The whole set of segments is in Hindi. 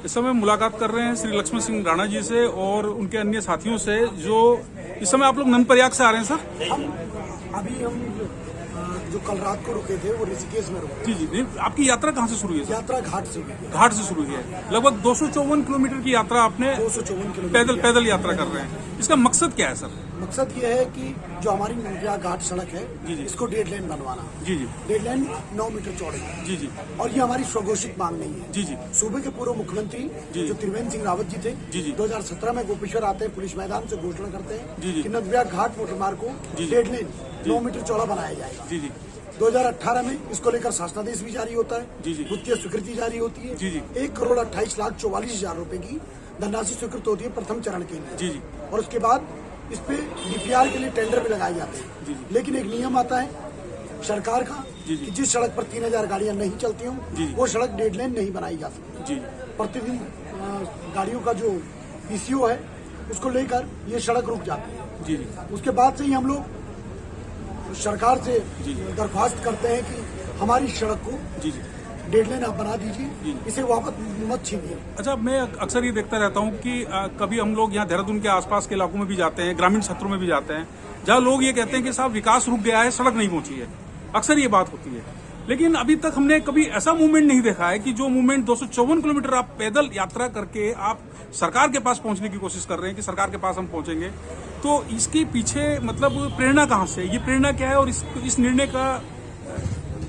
इस समय मुलाकात कर रहे हैं श्री लक्ष्मण सिंह राणा जी से और उनके अन्य साथियों से, जो इस समय आप लोग नंदप्रयाग से आ रहे हैं सर। अभी हम जो कल रात को रुके थे वो ऋषिकेश में रुके। जी जी, आपकी यात्रा कहाँ से शुरू हुई है? यात्रा घाट से हुई है। घाट से शुरू हुई है। लगभग 254 किलोमीटर की यात्रा आपने 254 किलोमीटर पैदल यात्रा कर रहे हैं। इसका मकसद क्या है सर? मकसद ये है कि जो हमारी नंदप्रयाग घाट सड़क है इसको 1.5 लेन बनवाना। जी जी, 1.5 लेन 9 मीटर चौड़े है। जी जी, और ये हमारी स्वघोषित मांग नहीं है। जी जी, सूबे के पूर्व मुख्यमंत्री जो त्रिवेंद्र सिंह रावत जी थे, जी जी, 2017 में गोपेश्वर आते हैं, पुलिस मैदान से घोषणा करते हैं जी जी, कि नंदप्रयाग घाट मोटर मार्ग को 1.5 लेन 9 मीटर चौड़ा बनाया जाएगा। जी जी, 2018 में इसको लेकर शासनादेश भी जारी होता है, जी जी, वित्तीय स्वीकृति जारी होती है। जी जी, 1,28,44,000 रुपए की धनराशि स्वीकृत होती है प्रथम चरण के लिए। जी जी, और उसके बाद इस पे डीपीआर के लिए टेंडर भी लगाए जाते हैं। जी जी, लेकिन एक नियम आता है सरकार का जी जी, कि जिस सड़क पर 3,000 गाड़ियां नहीं चलती हों जी, वो सड़क 1.5 लेन नहीं बनाई जा सकती। जी, प्रतिदिन गाड़ियों का जो पीसीओ है उसको लेकर ये सड़क रुक जाती है। जी जी, उसके बाद से ही हम लोग सरकार से जी, दरख्वास्त करते हैं कि हमारी सड़क को जी जी, 1.5 लेन आप बना दीजिए, इसे वापस मत छीनिए। अच्छा, मैं अक्सर ये देखता रहता हूँ कि कभी हम लोग यहाँ देहरादून के आसपास के इलाकों में भी जाते हैं, ग्रामीण क्षेत्रों में भी जाते हैं, जहाँ लोग ये कहते हैं कि साहब विकास रुक गया है, सड़क नहीं पहुंची है। अक्सर ये बात होती है, लेकिन अभी तक हमने कभी ऐसा मूवमेंट नहीं देखा है कि जो मूवमेंट 254 किलोमीटर आप पैदल यात्रा करके आप सरकार के पास पहुंचने की कोशिश कर रहे हैं कि सरकार के पास हम पहुंचेंगे। तो इसके पीछे मतलब प्रेरणा कहाँ से? ये प्रेरणा क्या है और इस निर्णय का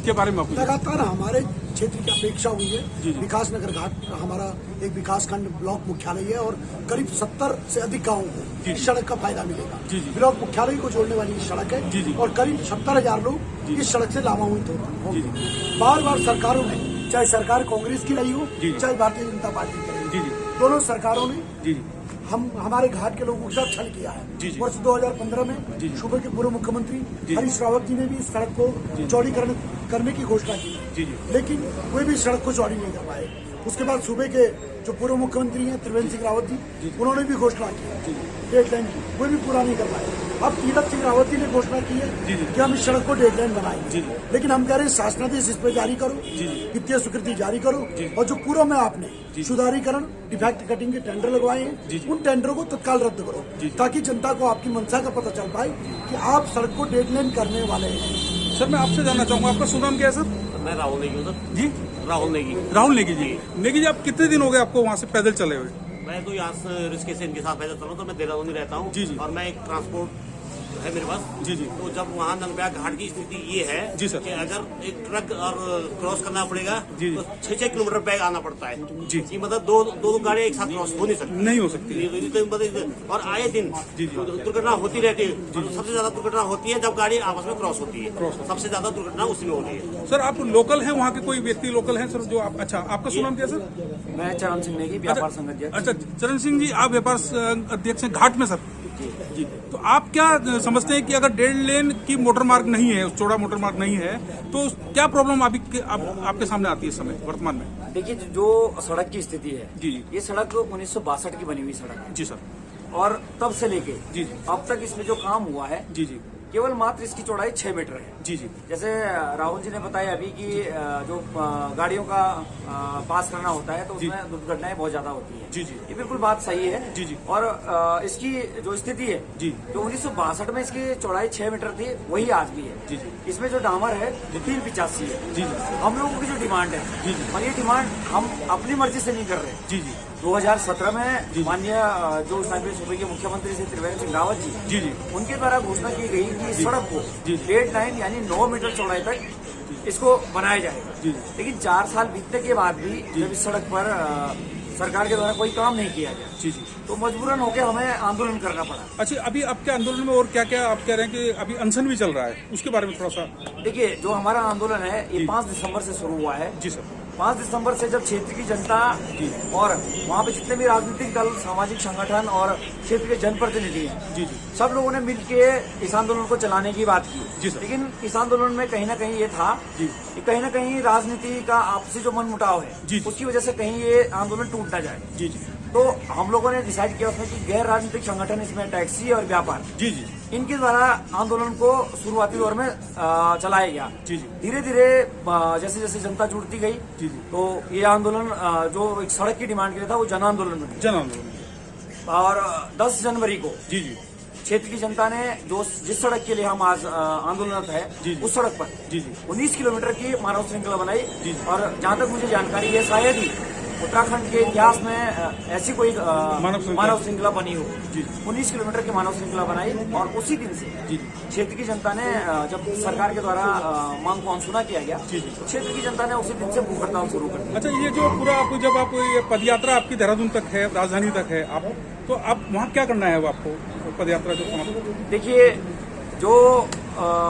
के बारे में आपको? लगातार हमारे क्षेत्र की अपेक्षा हुई है। विकास नगर घाट हमारा एक विकास खंड ब्लॉक मुख्यालय है और करीब 70 से अधिक गाँवों को इस सड़क का फायदा मिलेगा। ब्लॉक मुख्यालय को जोड़ने वाली सड़क है और करीब 70,000 लोग इस सड़क से लाभान्वित होंगे। बार बार सरकारों ने, चाहे सरकार कांग्रेस की रही हो चाहे भारतीय जनता पार्टी की रही हो, दोनों सरकारों ने हमारे घाट के लोगों के साथ छल किया है। वर्ष 2015 में सूबे के पूर्व मुख्यमंत्री हरीश रावत जी ने भी इस सड़क को चौड़ीकरण करने की घोषणा की, लेकिन कोई भी सड़क को चौड़ी नहीं कर पाए। उसके बाद सूबे के जो पूर्व मुख्यमंत्री हैं त्रिवेंद्र सिंह रावत जी, उन्होंने भी घोषणा की 1.5 लेन की, कोई भी पूरा नहीं कर पाए। अब तीरथ सिंह रावत जी ने घोषणा की है कि हम इस सड़क को 1.5 लेन बनाएंगे, लेकिन हम कह रहे हैं शासनादेश इस पर जारी करो, वित्तीय स्वीकृति जारी करो और जो पूर्व में आपने सुधारीकरण डिफेक्ट कटिंग के टेंडर लगवाए हैं उन टेंडरों को तत्काल रद्द करो, ताकि जनता को आपकी मंशा का पता चल पाए कि आप सड़क को 1.5 लेन करने वाले हैं। सर, मैं आपसे जानना चाहूंगा, आपका शुभ नाम क्या है सर? मैं राहुल नेगी हूँ सर। जी, राहुल नेगी। राहुल नेगी जी। नेगी जी, आप कितने दिन हो गए आपको वहाँ से पैदल चले हुए? मैं तो यहाँ से ऋषिकेश से इनके साथ पैदल चला हूँ, तो मैं देहरादून ही रहता हूँ। जी जी, और मैं एक ट्रांसपोर्ट है मेरे पास। जी जी, तो जब वहाँ नंदप्रयाग घाट की स्थिति ये है जी सर कि अगर एक ट्रक और क्रॉस करना पड़ेगा तो 6-6 किलोमीटर बैग आना पड़ता है। जी, मतलब दो गाड़ियाँ एक साथ क्रॉस हो नहीं सकती, नहीं हो सकती। और आए दिन दुर्घटना होती रहती है। सबसे ज्यादा दुर्घटना होती है जब गाड़ी आपस में क्रॉस होती है, सबसे ज्यादा दुर्घटना उसी में होती है। सर, आप लोकल हैं वहाँ के? कोई व्यक्ति लोकल है सर जो आप? अच्छा, आपका शुभ नाम क्या है सर? मैं चरण सिंह नेगी, व्यापार संघ अध्यक्ष। अच्छा, चरण सिंह जी, आप व्यापार अध्यक्ष हैं घाट में सर? जी, तो आप क्या समझते हैं कि अगर 1.5 लेन की मोटर मार्ग नहीं है, चौड़ा मोटर मार्ग नहीं है, तो क्या प्रॉब्लम आपके सामने आती है इस समय वर्तमान में? देखिए, जो सड़क की स्थिति है जी, ये सड़क 1962 की बनी हुई सड़क है। जी सर। और तब से लेके जी अब तक इसमें जो काम हुआ है जी जी, केवल मात्र इसकी चौड़ाई 6 मीटर है। जी जी, जैसे राहुल जी ने बताया अभी कि जो गाड़ियों का पास करना होता है तो उसमें दुर्घटनाएं बहुत ज्यादा होती है। जी जी, ये बिल्कुल बात सही है। जी जी, और इसकी जो स्थिति है जी, जो 1962 में इसकी चौड़ाई 6 मीटर थी वही आज भी है। जी जी, इसमें जो डामर है 385 है। जी जी, हम लोगों की जो डिमांड है जी जी, और ये डिमांड हम अपनी मर्जी से नहीं कर रहे। जी जी, 2017 में माननीय जो सूबे के मुख्यमंत्री श्री त्रिवेंद्र सिंह रावत जी जी, उनके द्वारा घोषणा की गई कि इस सड़क को 1.5 लाइन यानी 9 मीटर चौड़ाई तक इसको बनाया जाएगा। लेकिन 4 साल बीतने के बाद भी जब इस सड़क पर सरकार के द्वारा कोई काम नहीं किया गया जी जी, तो मजबूरन होकर हमें आंदोलन करना पड़ा। अच्छा, अभी आपके आंदोलन में और क्या क्या आप कह रहे हैं कि अभी अनशन भी चल रहा है, उसके बारे में थोड़ा सा? देखिए, जो हमारा आंदोलन है ये 5 दिसंबर से शुरू हुआ है। जी सर। 5 दिसंबर से जब क्षेत्र की जनता और वहाँ पे जितने भी राजनीतिक दल, सामाजिक संगठन और क्षेत्र के जनप्रतिनिधि हैं जी जी, सब लोगों ने मिलकर इस आंदोलन को चलाने की बात की। लेकिन इस आंदोलन में कहीं ना कहीं ये था कि कहीं ना कहीं राजनीति का आपसी जो मनमुटाव है उसकी वजह से कहीं ये आंदोलन टूट ना जाए। जी जी, तो हम लोगों ने डिसाइड किया उसमें कि गैर राजनीतिक संगठन, इसमें टैक्सी और व्यापार, जी जी इनके द्वारा आंदोलन को शुरुआती दौर में चलाया गया। जी जी धीरे धीरे जैसे जैसे जनता जुड़ती गई, जी जी तो ये आंदोलन जो एक सड़क की डिमांड के लिए था वो जन आंदोलन बन जन आंदोलन, गया। और 10 जनवरी को जी जी क्षेत्र की जनता ने जिस सड़क के लिए हम आज आंदोलनरत है, जी, जी। उस सड़क पर जी जी 19 किलोमीटर की मानव श्रृंखला बनाई। जी, जी। और जहाँ तक मुझे जानकारी है, शायद ही उत्तराखंड के इतिहास में ऐसी कोई मानव श्रृंखला बनी हो। जी 19 किलोमीटर की मानव श्रृंखला बनाई और उसी दिन से जी क्षेत्र की जनता ने, जब सरकार के द्वारा मांग को अनसुना किया गया, जी, जी। तो क्षेत्र की जनता ने उसी दिन से भूख हड़ताल शुरू कर दी। अच्छा, ये जो पूरा आपको जब आप ये पदयात्रा आपकी देहरादून तक है, राजधानी तक है, आप तो आप वहाँ क्या करना है? वो आपको पदयात्रा जो समाप्त, देखिए, जो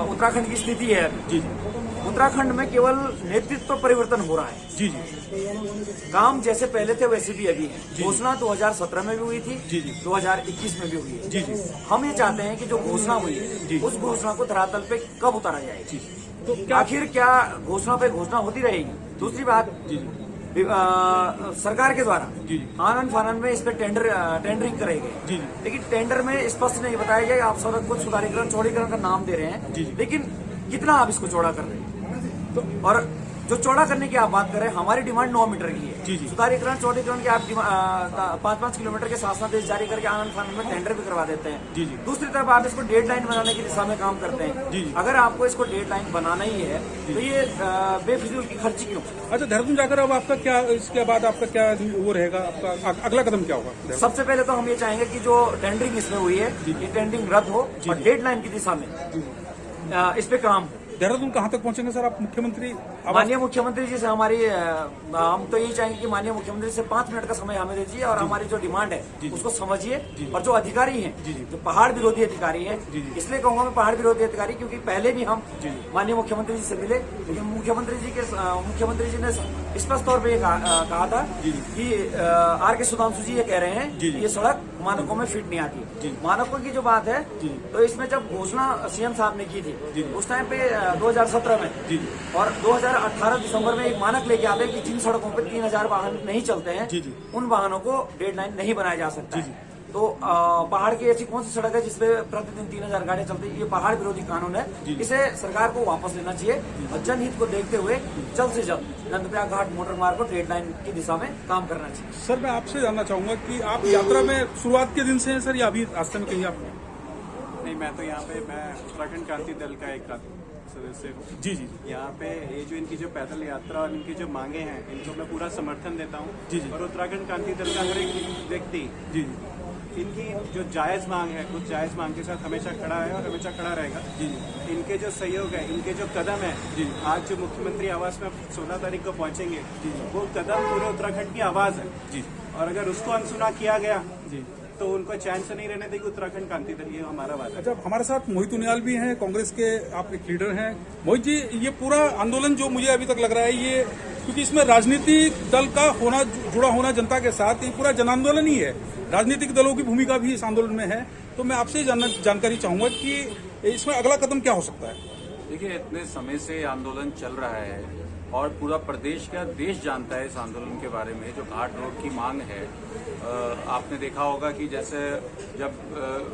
उत्तराखंड की स्थिति है, जी जी उत्तराखंड में केवल नेतृत्व परिवर्तन हो रहा है। जी जी काम जैसे पहले थे वैसे भी अभी है। घोषणा 2017 में भी हुई थी, जी, जी। 2021 में भी हुई है। जी जी हम ये चाहते हैं कि जो घोषणा हुई जी। है, उस घोषणा को धरातल पे कब उतारा जाएगा। तो क्या, आखिर क्या घोषणा पे घोषणा होती रहेगी? दूसरी बात, जी जी सरकार के द्वारा जी, जी। आनंद फानंद में इस पे टेंडरिंग करे गए, जी, जी। लेकिन टेंडर में स्पष्ट नहीं बताया गया कि आप सड़क को सुधारीकरण, चौड़ीकरण का नाम दे रहे हैं, जी, जी। लेकिन कितना आप इसको चौड़ा कर रहे हैं? तो और जो चौड़ा करने की आप बात कर रहे हैं, हमारी डिमांड 9 मीटर की है। जी, जी। सुधारीकरण, चौड़ीकरण की आप 5-5 किलोमीटर के शासनादेश जारी करके आनंद फानंद में टेंडर भी करवा देते हैं। जी, जी। दूसरी तरफ आप इसको डेडलाइन बनाने की दिशा में काम करते हैं। जी, जी। अगर आपको इसको डेडलाइन बनाना ही है, तो ये बेफिजूल की खर्ची क्यों? अच्छा, देहरादून जाकर अब आपका क्या, इसके बाद आपका क्या वो रहेगा, आपका अगला कदम क्या होगा? सबसे पहले तो हम ये चाहेंगे कि जो टेंडरिंग इसमें हुई है, ये टेंडरिंग रद्द हो और डेडलाइन की दिशा में इस पे काम हो। देहरादून कहाँ तक पहुंचेंगे सर आप? मुख्यमंत्री माननीय मुख्यमंत्री जी से हमारी हम तो यही चाहेंगे कि माननीय मुख्यमंत्री से 5 मिनट का समय हमें दीजिए और हमारी जो डिमांड है उसको समझिए। और जो अधिकारी हैं, जो पहाड़ विरोधी अधिकारी हैं, इसलिए कहूंगा मैं पहाड़ विरोधी अधिकारी, क्योंकि पहले भी हम माननीय मुख्यमंत्री जी से मिले, लेकिन मुख्यमंत्री जी ने स्पष्ट तौर पर ये कहा था कि आर के सुधांशु जी ये कह रहे हैं कि ये सड़क मानकों में फिट नहीं आती। मानकों की जो बात है, तो इसमें जब घोषणा सीएम साहब ने की थी, उस टाइम पे 2017 में और 2018 दिसंबर में एक मानक लेके आते हैं कि जिन सड़कों पे 3000 वाहन नहीं चलते हैं, उन वाहनों को डेडलाइन नहीं बनाया जा सकता है। तो पहाड़ की ऐसी कौन सी सड़क है जिसपे प्रतिदिन 3000 गाड़ियां चलती है? ये पहाड़ विरोधी कानून है, इसे सरकार को वापस लेना चाहिए और जनहित को देखते हुए जल्द से जल्द नंदप्रयाग घाट मोटर मार्ग को डेडलाइन की दिशा में काम करना चाहिए। सर, मैं आपसे जानना चाहूंगा कि आप यात्रा में शुरुआत के दिन से हैं सर, या अभी रास्ते में कहीं आप? नहीं, मैं तो यहाँ पे उत्तराखंड क्रांति दल का एक सदस्य हूँ। जी जी यहाँ पे ये जो इनकी जो पैदल यात्रा और इनकी जो मांगे हैं, इनको मैं पूरा समर्थन देता हूँ। जी, जी। और उत्तराखंड क्रांति दल का हर एक व्यक्ति जी इनकी जो जायज मांग है, कुछ जायज मांग के साथ हमेशा खड़ा है और हमेशा खड़ा रहेगा। जी इनके जो सहयोग है, इनके जो कदम है, जी। आज जो मुख्यमंत्री आवास में 16 तारीख को पहुंचेंगे, वो कदम पूरे उत्तराखंड की आवाज है। जी और अगर उसको अनसुना किया गया जी तो उनको चैन से नहीं रहने देगी उत्तराखंड क्रांति दल, ये हमारा वादा है। अच्छा, हमारे साथ मोहित उनियाल भी हैं, कांग्रेस के आप एक लीडर हैं। मोहित जी, ये पूरा आंदोलन जो मुझे अभी तक लग रहा है, ये क्योंकि इसमें राजनीतिक दल का होना, जुड़ा होना जनता के साथ, ये पूरा जन आंदोलन ही है। राजनीतिक दलों की भूमिका भी इस आंदोलन में है। तो मैं आपसे जानकारी चाहूंगा कि इसमें अगला कदम क्या हो सकता है? देखिए, इतने समय से आंदोलन चल रहा है और पूरा प्रदेश का देश जानता है इस आंदोलन के बारे में। जो घाट रोड की मांग है, आपने देखा होगा कि जैसे जब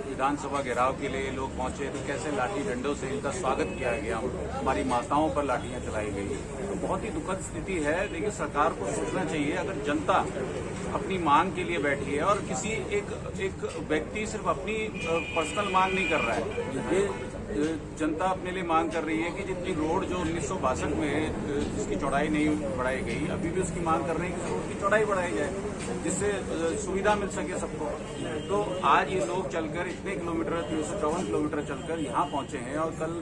विधानसभा घेराव के लिए लोग पहुंचे तो कैसे लाठी डंडों से इनका स्वागत किया गया, हमारी माताओं पर लाठियां चलाई गई। तो बहुत ही दुखद स्थिति है। लेकिन सरकार को सोचना चाहिए, अगर जनता अपनी मांग के लिए बैठी है और किसी एक व्यक्ति सिर्फ अपनी पर्सनल मांग नहीं कर रहा है, ये जनता अपने लिए मांग कर रही है कि जितनी रोड जो 1962 में जिसकी चौड़ाई नहीं बढ़ाई गई, अभी भी उसकी मांग कर रहे हैं कि रोड की चौड़ाई बढ़ाई जाए, जिससे सुविधा मिल सके सबको। तो आज ये लोग चलकर इतने किलोमीटर, 354 किलोमीटर चलकर यहाँ पहुंचे हैं और कल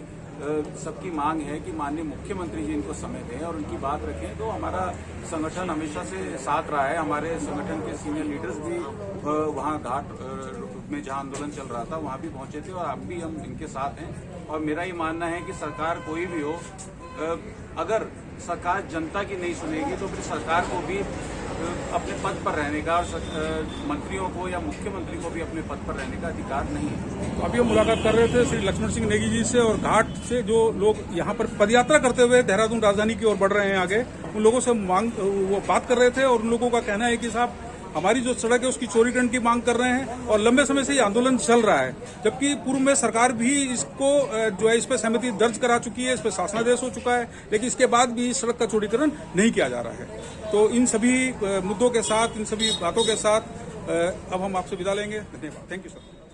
सबकी मांग है कि माननीय मुख्यमंत्री जी इनको समय दें और उनकी बात रखें। तो हमारा संगठन हमेशा से साथ रहा है। हमारे संगठन के सीनियर लीडर्स भी वहाँ घाट में जहाँ आंदोलन चल रहा था वहाँ भी पहुंचे थे और अब भी हम इनके साथ हैं। और मेरा ये मानना है कि सरकार कोई भी हो, अगर सरकार जनता की नहीं सुनेगी तो फिर सरकार को भी अपने पद पर रहने का और मंत्रियों को या मुख्यमंत्री को भी अपने पद पर रहने का अधिकार नहीं है। अभी हम मुलाकात कर रहे थे श्री लक्ष्मण सिंह नेगी जी से, और घाट से जो लोग यहाँ पर पदयात्रा करते हुए देहरादून राजधानी की ओर बढ़ रहे हैं आगे, उन लोगों से वो बात कर रहे थे। और उन लोगों का कहना है कि साहब हमारी जो सड़क है उसकी चौड़ीकरण की मांग कर रहे हैं और लंबे समय से ये आंदोलन चल रहा है। जबकि पूर्व में सरकार भी इसको जो है इस पर सहमति दर्ज करा चुकी है, इस पर शासनादेश हो चुका है, लेकिन इसके बाद भी इस सड़क का चौड़ीकरण नहीं किया जा रहा है। तो इन सभी मुद्दों के साथ, इन सभी बातों के साथ अब हम आपसे विदा लेंगे। धन्यवाद। Thank you sir.